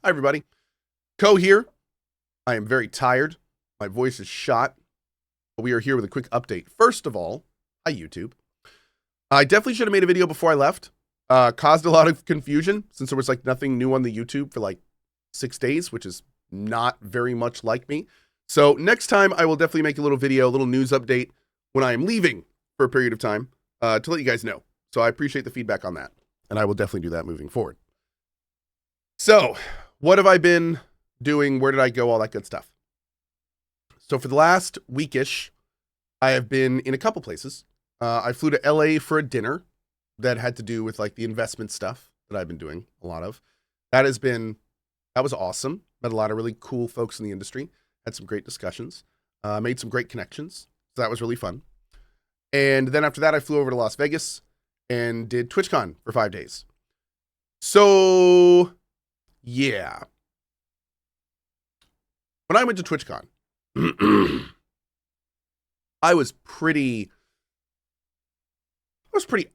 Hi, everybody. Cohh here. I am very tired. My voice is shot. But we are here with a quick update. First of all, hi, YouTube. I definitely should have made a video before I left. Caused a lot of confusion since there was like nothing new on the YouTube for like 6 days, which is not very much like me. So next time I will definitely make a little video, a little news update when I am leaving for a period of time to let you guys know. So I appreciate the feedback on that. And I will definitely do that moving forward. So what have I been doing? Where did I go? All that good stuff. So for the last weekish, I have been in a couple places. I flew to LA for a dinner that had to do with like the investment stuff that I've been doing a lot of. That was awesome. Met a lot of really cool folks in the industry. Had some great discussions. Made some great connections. So that was really fun. And then after that, I flew over to Las Vegas and did TwitchCon for 5 days. So yeah. When I went to TwitchCon, I was pretty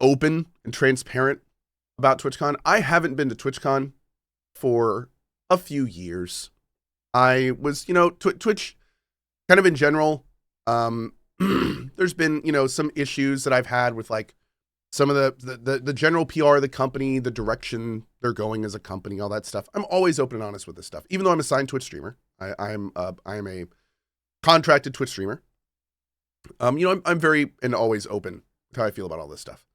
open and transparent about TwitchCon. I haven't been to TwitchCon for a few years. I was, Twitch kind of in general, there's been, some issues that I've had with like some of the general PR of the company, the direction they're going as a company, all that stuff. I'm always open and honest with this stuff, even though I'm a signed Twitch streamer. I am a contracted Twitch streamer. I'm very and always open to how I feel about all this stuff.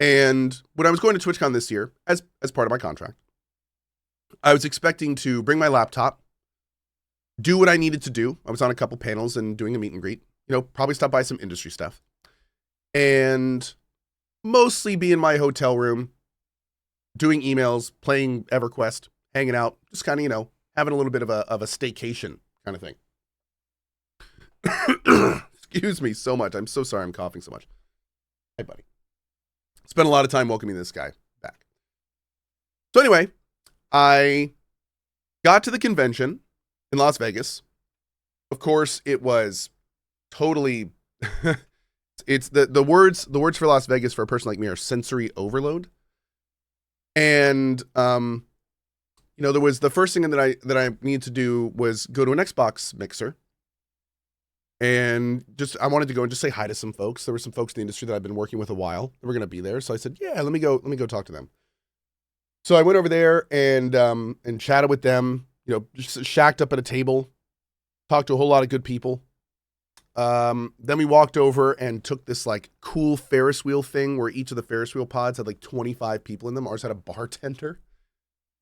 And when I was going to TwitchCon this year, as part of my contract, I was expecting to bring my laptop, do what I needed to do. I was on a couple panels and doing a meet and greet, probably stop by some industry stuff, and mostly be in my hotel room, doing emails, playing EverQuest, hanging out, just kind of, having a little bit of a staycation kind of thing. Excuse me so much. I'm so sorry I'm coughing so much. Hey, buddy. Spent a lot of time welcoming this guy back. So anyway, I got to the convention in Las Vegas. Of course, it was totally it's the words for Las Vegas for a person like me are sensory overload. And there was the first thing that I needed to do was go to an Xbox mixer. And I wanted to go and just say hi to some folks. There were some folks in the industry that I've been working with a while that were going to be there. So I said, yeah, let me go talk to them. So I went over there and chatted with them, just shacked up at a table, talked to a whole lot of good people. Then we walked over and took this like cool Ferris wheel thing where each of the Ferris wheel pods had like 25 people in them. Ours had a bartender.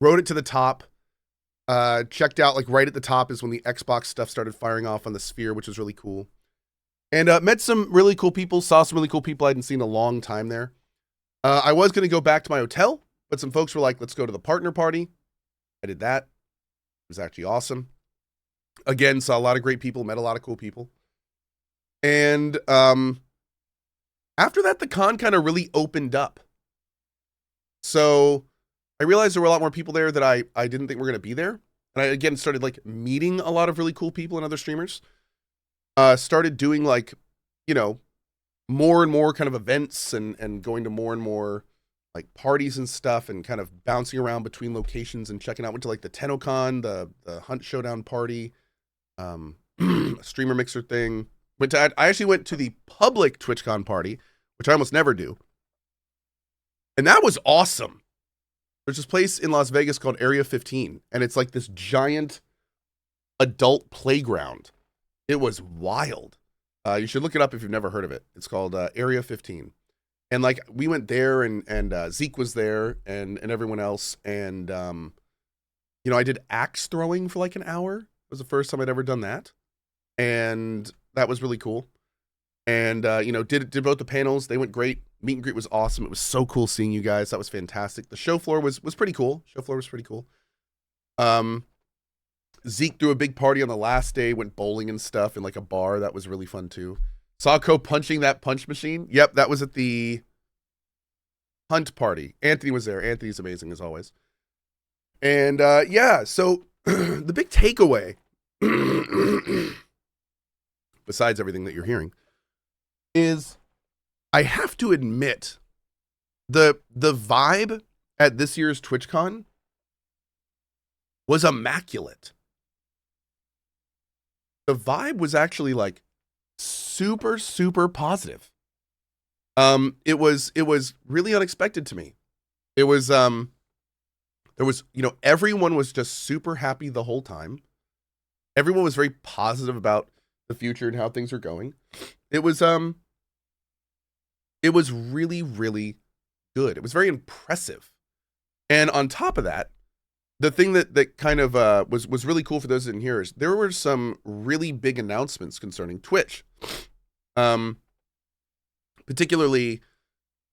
Rode it to the top. Checked out like right at the top is when the Xbox stuff started firing off on the sphere, which was really cool. And met some really cool people, saw some really cool people I hadn't seen in a long time there. I was going to go back to my hotel, but some folks were like, let's go to the partner party. I did that. It was actually awesome. Again, saw a lot of great people, met a lot of cool people. And after that, the con kind of really opened up. So I realized there were a lot more people there that I didn't think were going to be there. And I, again, started like meeting a lot of really cool people and other streamers. Started doing like, more and more kind of events and going to more and more like parties and stuff and kind of bouncing around between locations and checking out. Went to like the TennoCon, the Hunt Showdown party, streamer mixer thing. I actually went to the public TwitchCon party, which I almost never do. And that was awesome. There's this place in Las Vegas called Area 15, and it's like this giant adult playground. It was wild. You should look it up if you've never heard of it. It's called Area 15. And like we went there and Zeke was there and everyone else. And, I did axe throwing for like an hour. It was the first time I'd ever done that. And that was really cool. And, did both the panels. They went great. Meet and greet was awesome. It was so cool seeing you guys. That was fantastic. The show floor was pretty cool. Zeke threw a big party on the last day, went bowling and stuff in like a bar. That was really fun too. Saw Cohh punching that punch machine. Yep, that was at the Hunt party. Anthony was there. Anthony's amazing as always. And so the big takeaway, besides everything that you're hearing, is I have to admit the vibe at this year's TwitchCon was immaculate. The vibe was actually like super, super positive. It was really unexpected to me. It was, there was, you know, everyone was just super happy the whole time. Everyone was very positive about the future and how things are going. It was really, really good. It was very impressive. And on top of that, the thing that kind of was really cool for those that didn't hear is there were some really big announcements concerning Twitch. Particularly,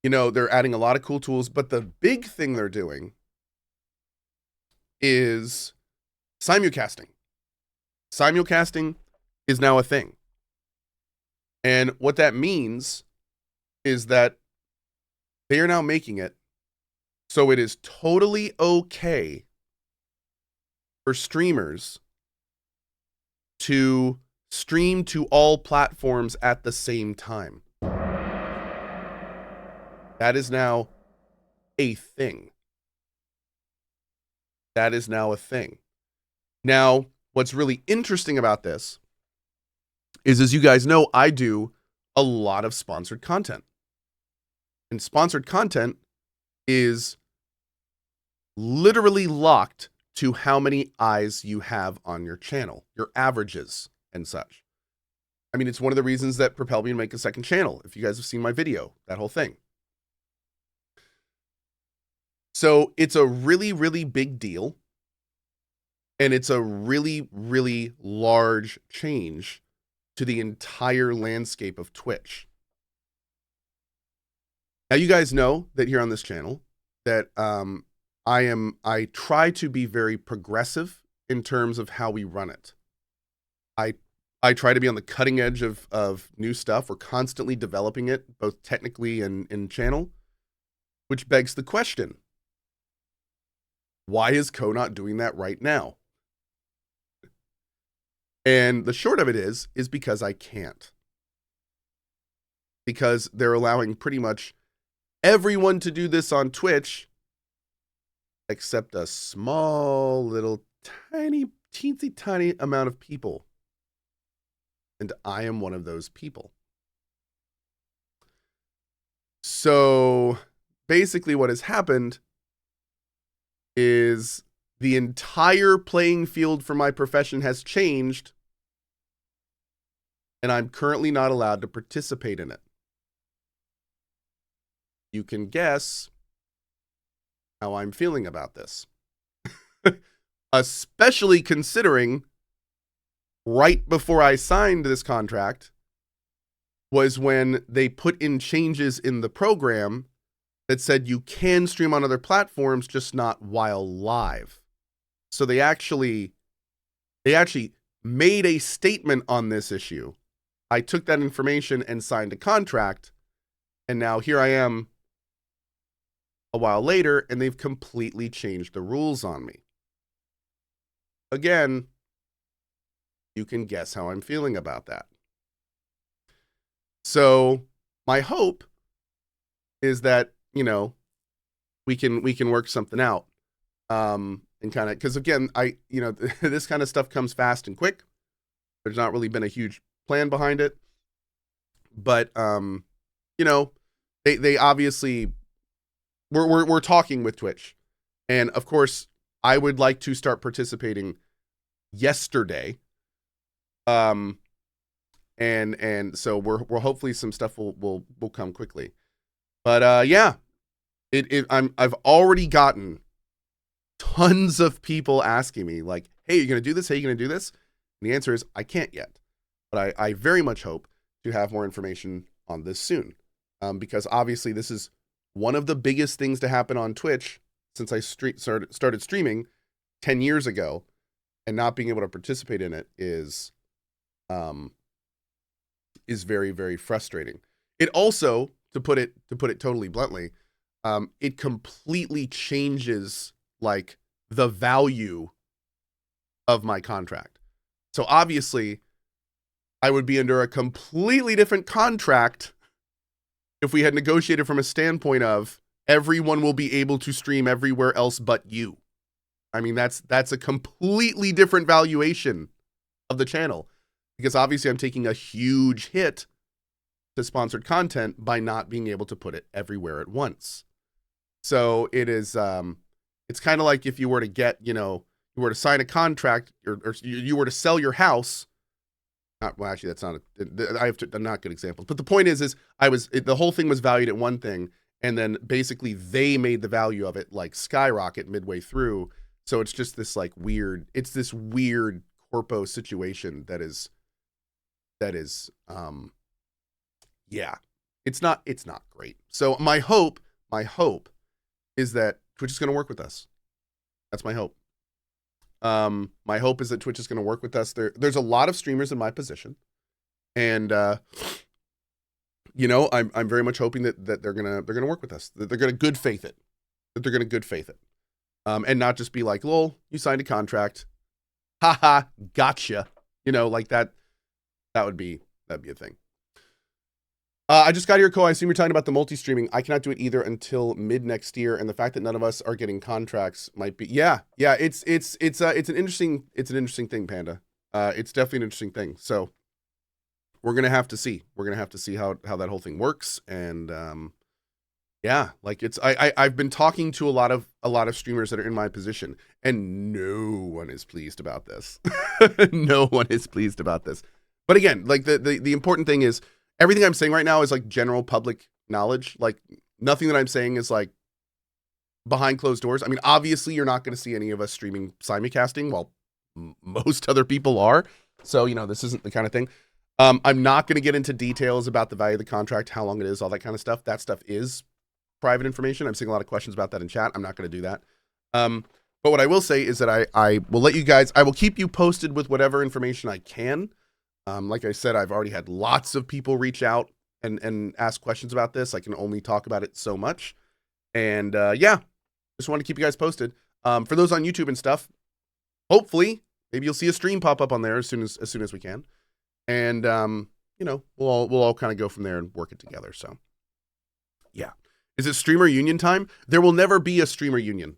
you know, they're adding a lot of cool tools, but the big thing they're doing is simulcasting. Simulcasting is now a thing. And what that means is that they are now making it so it is totally okay for streamers to stream to all platforms at the same time. That is now a thing. That is now a thing. Now, what's really interesting about this is, as you guys know, I do a lot of sponsored content. And sponsored content is literally locked to how many eyes you have on your channel, your averages and such. I mean, it's one of the reasons that propelled me to make a second channel. If you guys have seen my video, that whole thing. So it's a really, really big deal. And it's a really, really large change to the entire landscape of Twitch. Now, you guys know that here on this channel that I try to be very progressive in terms of how we run it. I try to be on the cutting edge of new stuff. We're constantly developing it, both technically and in channel, which begs the question, why is Cohh not doing that right now? And the short of it is because I can't. Because they're allowing pretty much everyone to do this on Twitch, except a small, little, tiny, teensy tiny amount of people. And I am one of those people. So basically what has happened is the entire playing field for my profession has changed, and I'm currently not allowed to participate in it. You can guess how I'm feeling about this. Especially considering right before I signed this contract was when they put in changes in the program that said you can stream on other platforms, just not while live. So they actually made a statement on this issue. I took that information and signed a contract, and now here I am a while later, and they've completely changed the rules on me. Again, you can guess how I'm feeling about that. So my hope is that, you know, we can work something out. And kind of, because again, this kind of stuff comes fast and quick. There's not really been a huge plan behind it, but you know, they obviously we're talking with Twitch, and of course I would like to start participating yesterday. And so we're hopefully some stuff will come quickly, but yeah, I've already gotten tons of people asking me like, hey, you're going to do this? Hey, you're going to do this? And the answer is I can't yet, but I very much hope to have more information on this soon. Because obviously this is one of the biggest things to happen on Twitch since I started streaming 10 years ago, and not being able to participate in it is very, very frustrating. It also, to put it totally bluntly, it completely changes like the value of my contract. So obviously I would be under a completely different contract if we had negotiated from a standpoint of everyone will be able to stream everywhere else but you. I mean, that's a completely different valuation of the channel, because obviously I'm taking a huge hit to sponsored content by not being able to put it everywhere at once. So it is, it's kind of like if you were to get, you were to sign a contract, or you were to sell your house. Well, actually, that's not they're not good examples. But the point is the whole thing was valued at one thing, and then basically they made the value of it like skyrocket midway through. So it's just this like weird corpo situation that is, yeah, it's not great. So my hope is that Twitch is going to work with us. That's my hope. My hope is that Twitch is going to work with us. There's a lot of streamers in my position, and I'm very much hoping that they're gonna work with us. That they're gonna good faith it. And not just be like, "Lol, you signed a contract, haha, gotcha." Like that. That'd be a thing. I just got here, Cohh. I assume you're talking about the multi-streaming. I cannot do it either until mid next year, and the fact that none of us are getting contracts might be, yeah. It's an interesting thing, Panda. It's definitely an interesting thing. So we're gonna have to see. We're gonna have to see how that whole thing works, and yeah, like I've been talking to a lot of streamers that are in my position, and no one is pleased about this. No one is pleased about this. But again, like the important thing is, everything I'm saying right now is like general public knowledge. Like nothing that I'm saying is like behind closed doors. I mean, obviously you're not going to see any of us streaming simulcasting while most other people are. So, this isn't the kind of thing. I'm not going to get into details about the value of the contract, how long it is, all that kind of stuff. That stuff is private information. I'm seeing a lot of questions about that in chat. I'm not going to do that. But what I will say is that I will let you guys, I will keep you posted with whatever information I can. Like I said, I've already had lots of people reach out and ask questions about this. I can only talk about it so much. And yeah, just want to keep you guys posted. For those on YouTube and stuff, hopefully, maybe you'll see a stream pop up on there as soon as we can. And we'll all kind of go from there and work it together. So yeah. Is it streamer union time? There will never be a streamer union.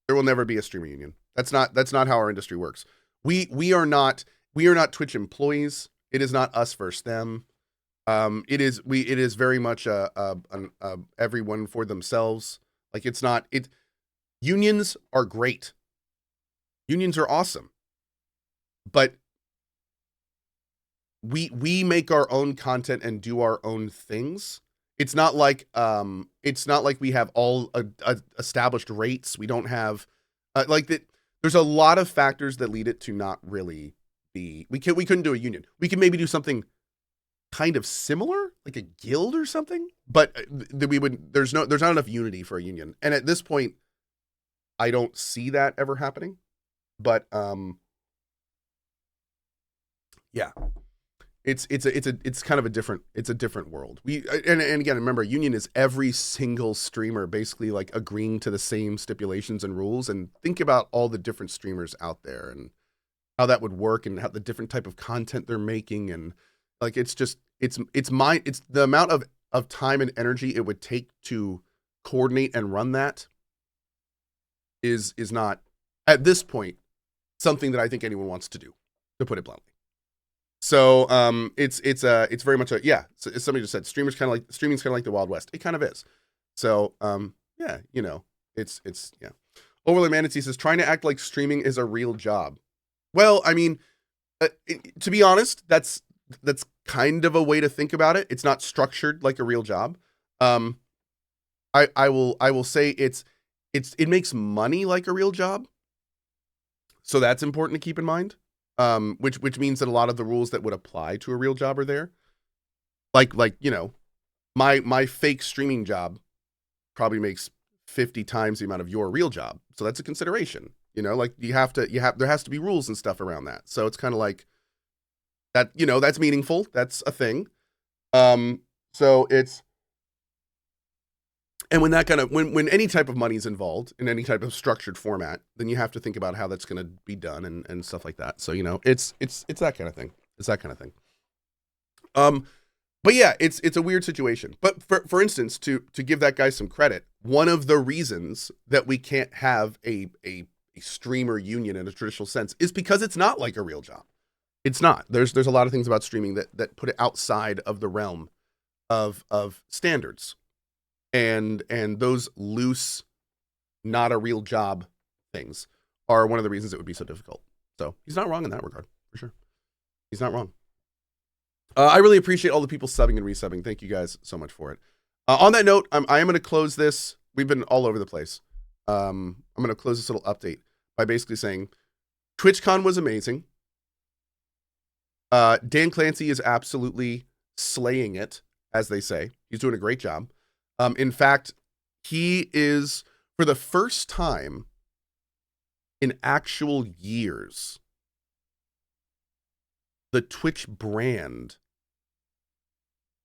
There will never be a streamer union. That's not how our industry works. We are not Twitch employees. It is not us versus them. It is very much everyone for themselves. Like unions are great. Unions are awesome. But we make our own content and do our own things. It's not like we have all established rates. We don't have like that. There's a lot of factors that lead it to not really be. We couldn't do a union. We could maybe do something kind of similar, like a guild or something. But there's not enough unity for a union. And at this point, I don't see that ever happening. But yeah. It's kind of a different world. And again, remember, union is every single streamer basically like agreeing to the same stipulations and rules. And think about all the different streamers out there and how that would work and how the different type of content they're making. And like, it's the amount of time and energy it would take to coordinate and run that is not at this point something that I think anyone wants to do, to put it bluntly. So it's very much as somebody just said, streaming's kind of like the Wild West. It kind of is. So yeah, it's yeah. Overlay Manatee says, trying to act like streaming is a real job. Well, I mean, to be honest, that's kind of a way to think about it. It's not structured like a real job. I will say it makes money like a real job. So that's important to keep in mind. Which means that a lot of the rules that would apply to a real job are there. Like my fake streaming job probably makes 50 times the amount of your real job. So that's a consideration. Like there has to be rules and stuff around that. So it's kind of like that, that's meaningful. That's a thing. So it's, and when that kind of, when any type of money is involved in any type of structured format, then you have to think about how that's going to be done and stuff like that. So, it's that kind of thing. It's that kind of thing. But yeah, it's a weird situation. But for instance, to give that guy some credit, one of the reasons that we can't have a streamer union in a traditional sense is because it's not like a real job. It's not. There's a lot of things about streaming that put it outside of the realm of standards. And those loose, not a real job things are one of the reasons it would be so difficult. So he's not wrong in that regard, for sure. He's not wrong. I really appreciate all the people subbing and resubbing. Thank you guys so much for it. On that note, I am going to close this. We've been all over the place. I'm going to close this little update by basically saying TwitchCon was amazing. Dan Clancy is absolutely slaying it, as they say. He's doing a great job. In fact, he is, for the first time in actual years, the Twitch brand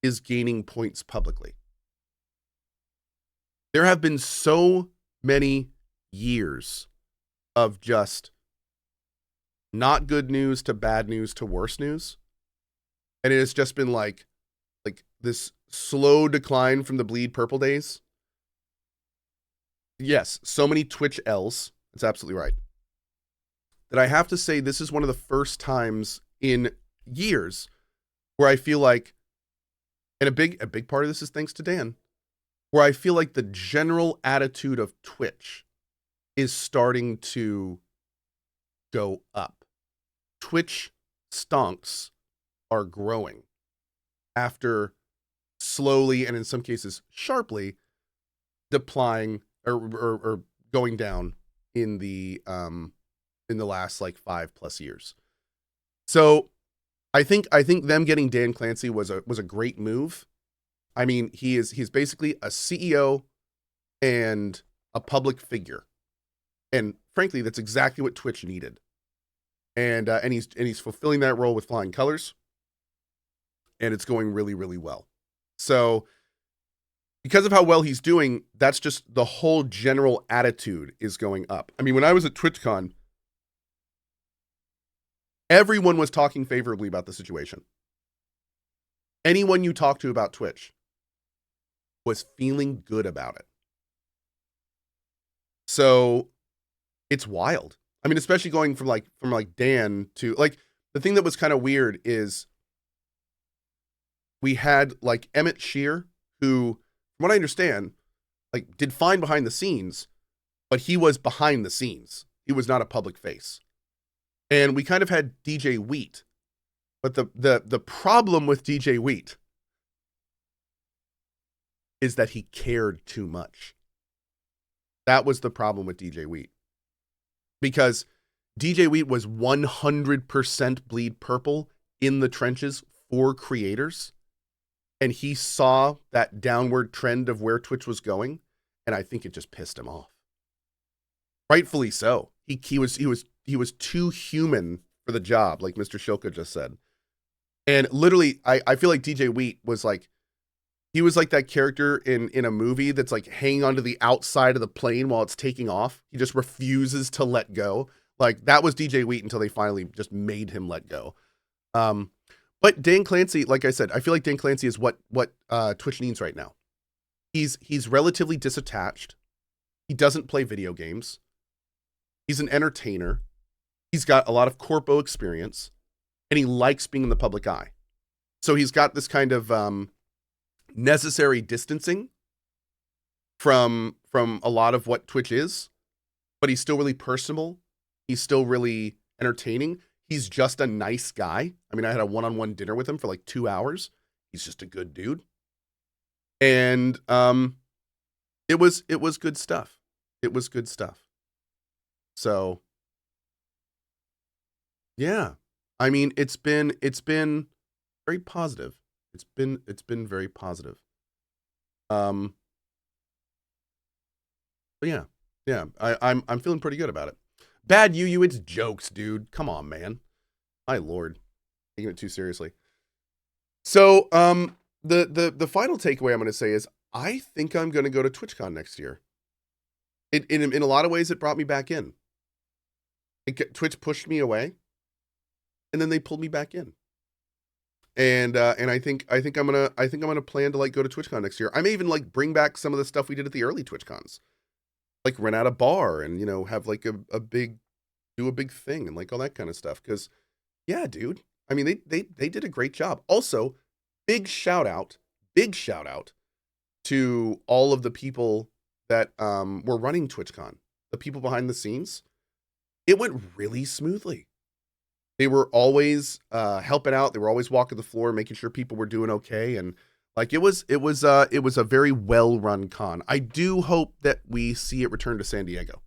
is gaining points publicly. There have been so many years of just not good news to bad news to worse news. And it has just been like this slow decline from the Bleed Purple days. Yes, so many Twitch L's. That's absolutely right. That I have to say this is one of the first times in years where I feel like, and a big part of this is thanks to Dan, where I feel like the general attitude of Twitch is starting to go up. Twitch stonks are growing after slowly and in some cases sharply declining or going down in the last like 5+ years. So I think them getting Dan Clancy was a great move. I mean, he's basically a CEO and a public figure. And frankly, that's exactly what Twitch needed. And he's fulfilling that role with flying colors. And it's going really, really well. So because of how well he's doing, that's just the whole general attitude is going up. I mean, when I was at TwitchCon, everyone was talking favorably about the situation. Anyone you talk to about Twitch was feeling good about it. So it's wild. I mean, especially going from Dan to like, the thing that was kind of weird is we had like Emmett Shear, who, from what I understand, like did fine behind the scenes, but he was behind the scenes. He was not a public face. And we kind of had DJ Wheat. But the problem with DJ Wheat is that he cared too much. That was the problem with DJ Wheat. Because DJ Wheat was 100% Bleed Purple in the trenches for creators. And he saw that downward trend of where Twitch was going. And I think it just pissed him off. Rightfully so. He was too human for the job, like Mr. Shilka just said. And literally, I feel like DJ Wheat was like, he was like that character in a movie that's like hanging onto the outside of the plane while it's taking off. He just refuses to let go. Like that was DJ Wheat until they finally just made him let go. But Dan Clancy, like I said, I feel like Dan Clancy is what Twitch needs right now. He's relatively disattached. He doesn't play video games. He's an entertainer. He's got a lot of corpo experience, and he likes being in the public eye. So he's got this kind of necessary distancing from a lot of what Twitch is, but he's still really personable. He's still really entertaining. He's just a nice guy. I mean, I had a one-on-one dinner with him for like 2 hours. He's just a good dude. And it was good stuff. It was good stuff. So yeah. I mean, it's been very positive. It's been very positive. But yeah. I'm feeling pretty good about it. Bad you, it's jokes, dude. Come on, man. My lord. Taking it too seriously. So, the final takeaway I'm going to say is I think I'm going to go to TwitchCon next year. In a lot of ways, it brought me back in. Twitch pushed me away, and then they pulled me back in. And I think I'm gonna plan to like go to TwitchCon next year. I may even like bring back some of the stuff we did at the early TwitchCons, like rent out a bar and have like a big do a big thing and like all that kind of stuff. Because yeah, dude, I mean they did a great job. Also, big shout out to all of the people that were running TwitchCon, the people behind the scenes. It went really smoothly. They were always helping out. They were always walking the floor, making sure people were doing okay. And like it was a very well run con. I do hope that we see it return to San Diego.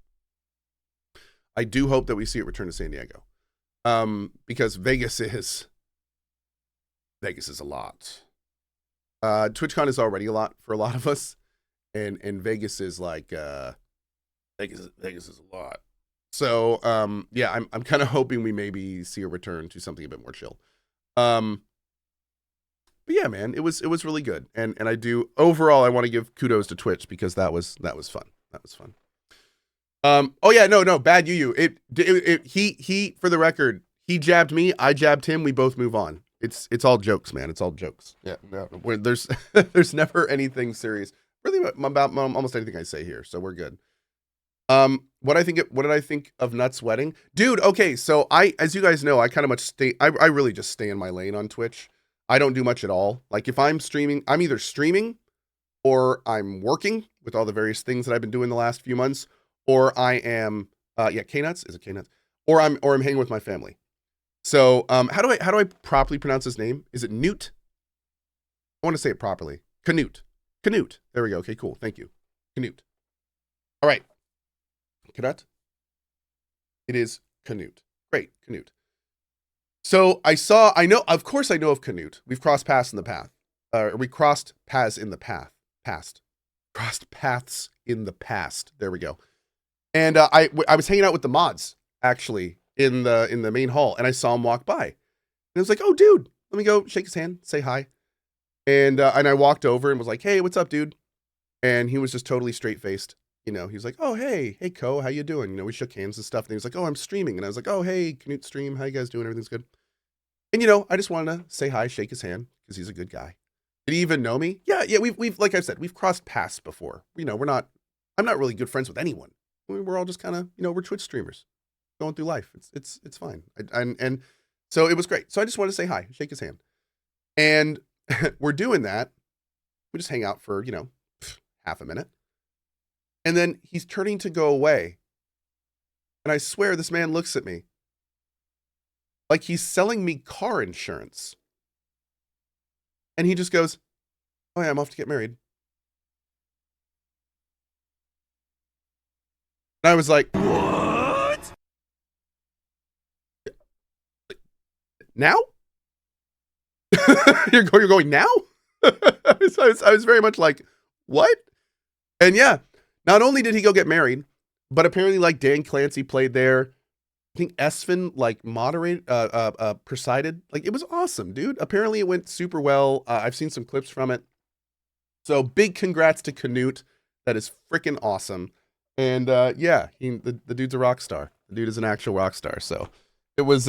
Because Vegas is a lot. TwitchCon is already a lot for a lot of us, and Vegas is like Vegas is a lot. So yeah, I'm kind of hoping we maybe see a return to something a bit more chill. But yeah, man, it was really good, and I do overall I want to give kudos to Twitch because that was fun. Oh yeah, no, bad you. He for the record, he jabbed me, I jabbed him, we both move on. It's all jokes, man. It's all jokes. Yeah, no, there's there's never anything serious really about almost anything I say here, so we're good. What did I think of Nuts Wedding? Dude, okay, so as you guys know, I kind of I really just stay in my lane on Twitch. I don't do much at all. Like if I'm streaming, I'm either streaming or I'm working with all the various things that I've been doing the last few months, or I am K-Nuts? Is it K-Nuts? Or I'm hanging with my family. So how do I properly pronounce his name? Is it Newt? I want to say it properly. Canute. There we go. Okay, cool. Thank you. Canute. All right. Canute? It is Canute. Great, Canute. So of course I know of Canute. We've crossed paths in the path. We crossed paths in the past. Crossed paths in the past. There we go. And I was hanging out with the mods actually in the main hall, and I saw him walk by, and I was like, "Oh, dude, let me go shake his hand, say hi." And I walked over and was like, "Hey, what's up, dude?" And he was just totally straight faced. He was like, "Oh, hey, Cohh, how you doing?" We shook hands and stuff. And he was like, "Oh, I'm streaming." And I was like, "Oh, hey, Canute stream, how you guys doing? Everything's good." And I just wanted to say hi, shake his hand because he's a good guy. Did he even know me? Yeah. We've like I said, we've crossed paths before. I'm not really good friends with anyone. We're all just kind of, we're Twitch streamers going through life. It's fine. And so it was great. So I just wanted to say hi, shake his hand. And we're doing that. We just hang out for, half a minute. And then he's turning to go away. And I swear this man looks at me like he's selling me car insurance. And he just goes, "Oh yeah, I'm off to get married." And I was like, "What? Now?" You're going now? I was very much like, "What?" And yeah, not only did he go get married, but apparently like Dan Clancy played there. I think Esfin like presided. Like it was awesome, dude. Apparently it went super well. I've seen some clips from it. So big congrats to Canute. That is freaking awesome. And yeah, the dude's a rock star. The dude is an actual rock star. So it was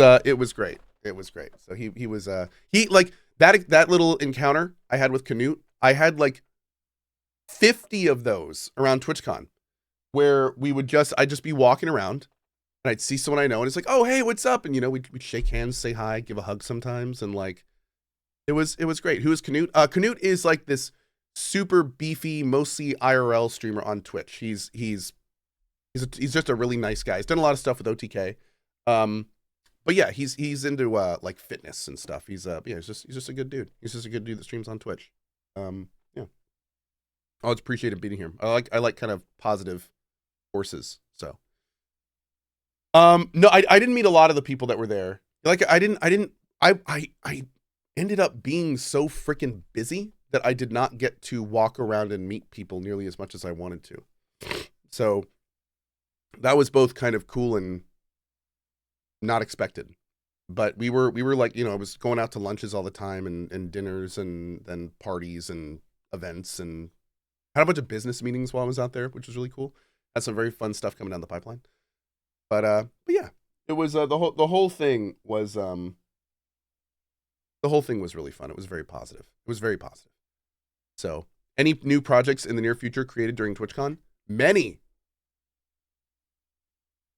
great. It was great. So he was like that little encounter I had with Canute. I had like 50 of those around TwitchCon where I'd just be walking around and I'd see someone I know and it's like, "Oh, hey, what's up?" And we'd shake hands, say hi, give a hug sometimes, and like it was great. Who is Canute? Canute is like this super beefy, mostly IRL streamer on Twitch. He's just a really nice guy. He's done a lot of stuff with OTK. But yeah, he's into like fitness and stuff. He's just a good dude. He's just a good dude that streams on Twitch. Yeah. I always appreciated beating him. I like kind of positive forces. So no, I didn't meet a lot of the people that were there. Like I ended up being so freaking busy that I did not get to walk around and meet people nearly as much as I wanted to. So that was both kind of cool and not expected. But we were like, I was going out to lunches all the time and dinners and then parties and events and had a bunch of business meetings while I was out there, which was really cool. Had some very fun stuff coming down the pipeline. But yeah, it was the whole thing was the whole thing was really fun. It was very positive. It was very positive. So, any new projects in the near future created during TwitchCon? Many.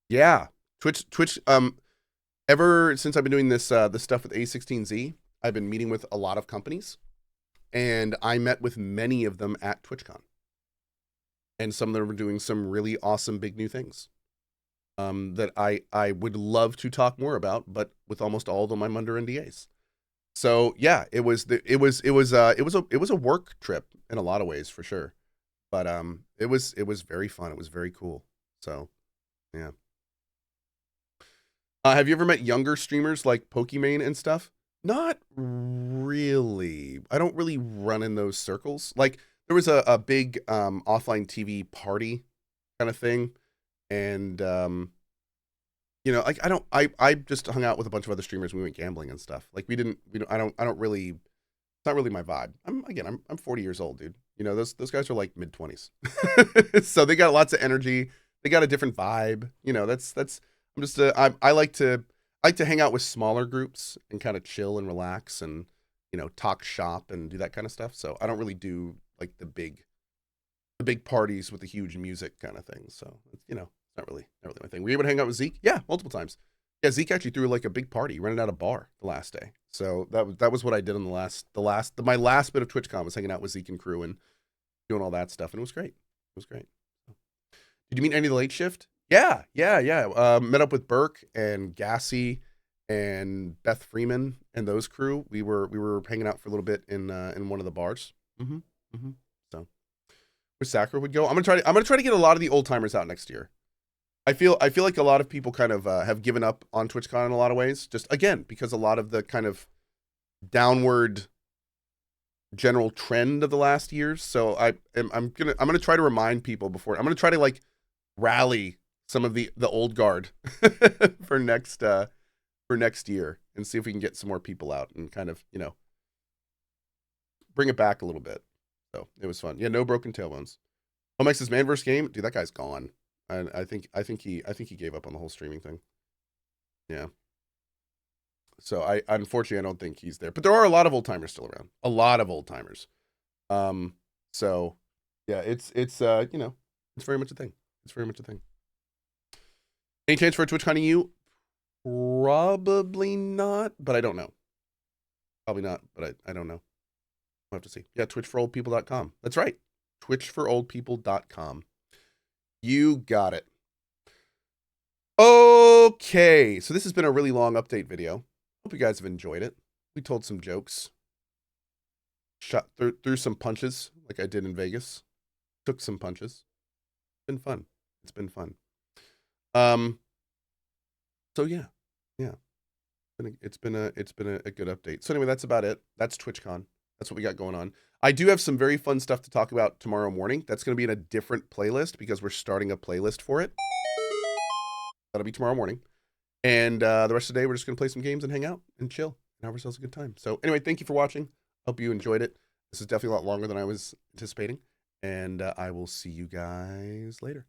Yeah, Twitch. Ever since I've been doing this stuff with A16Z, I've been meeting with a lot of companies, and I met with many of them at TwitchCon, and some of them are doing some really awesome big new things. That I would love to talk more about, but with almost all of them, I'm under NDAs. So yeah, it was a work trip in a lot of ways for sure, but it was very fun. It was very cool. So yeah. Have you ever met younger streamers like Pokimane and stuff? Not really. I don't really run in those circles. Like there was a big offline TV party kind of thing, and like I just hung out with a bunch of other streamers. We went gambling and stuff. Like I don't really, it's not really my vibe. I'm 40 years old, dude. Those guys are like mid-20s. So they got lots of energy. They got a different vibe. I'm just I like to hang out with smaller groups and kind of chill and relax and talk shop and do that kind of stuff. So I don't really do like the big parties with the huge music kind of thing. So not really my thing. Were you able to hang out with Zeke? Yeah, multiple times. Yeah, Zeke actually threw like a big party. He rented out a bar the last day. So that was what I did on my last bit of TwitchCon was hanging out with Zeke and crew and doing all that stuff, and it was great. It was great. Did you meet any of the late shift? Yeah. Met up with Burke and Gassy and Beth Freeman and those crew. We were hanging out for a little bit in one of the bars. So where Sakura would go. I'm gonna try to get a lot of the old timers out next year. I feel like a lot of people kind of have given up on TwitchCon in a lot of ways. Just again because a lot of the kind of downward general trend of the last years. So I'm gonna try to remind people before. I'm gonna try to like rally some of the old guard for next year and see if we can get some more people out and kind of bring it back a little bit. So it was fun. Yeah, no broken tailbones. Homex's Manverse game, dude, that guy's gone. And I think he gave up on the whole streaming thing. Yeah. So unfortunately I don't think he's there, but there are a lot of old timers still around. A lot of old timers. So yeah, it's very much a thing. It's very much a thing. Any chance for a TwitchCon EU? Probably not, but I don't know. Probably not, but I don't know. We'll have to see. Yeah, twitchforoldpeople.com. That's right. twitchforoldpeople.com. You got it. Okay, so this has been a really long update video. Hope you guys have enjoyed it. We told some jokes. Shot threw some punches like I did in Vegas. Took some punches. It's been fun. It's been fun. So yeah. It's been a good update. So anyway, that's about it. That's TwitchCon. That's what we got going on. I do have some very fun stuff to talk about tomorrow morning. That's going to be in a different playlist because we're starting a playlist for it. That'll be tomorrow morning. And the rest of the day, we're just going to play some games and hang out and chill and have ourselves a good time. So anyway, thank you for watching. Hope you enjoyed it. This is definitely a lot longer than I was anticipating. And I will see you guys later.